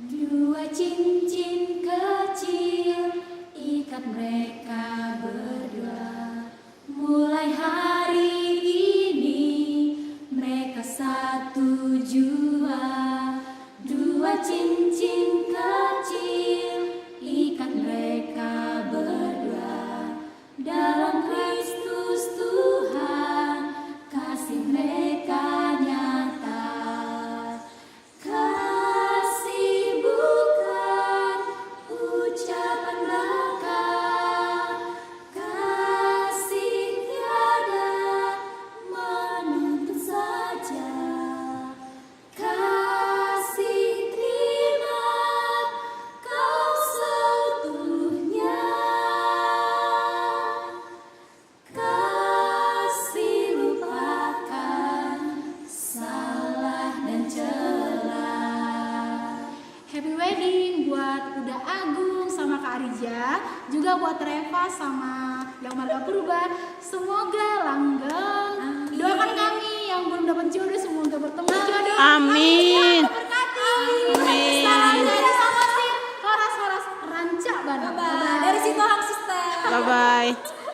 Dua cincin kecil ikat mereka berdua. Mulai hari ini mereka satu jua. Dua cincin kecil ikat mereka berdua. Dalam Kristus Tuhan kasih mereka nyata. Kasih bukan ucapan belaka, kasih tiada menuntut saja. Kasih terima kau seutuhnya. Kasih lupakan salah dan celah. Happy wedding buat Uda Agung sama Kak Arija, juga buat Reva sama yang Marga Purba. Semoga langgeng. Doakan kami yang belum dapat jodoh semoga bertemu jodoh. Amin. Amin. Salam dari sama si Horas Rancak Bandung. Dari situ Hang Sister. Bye bye.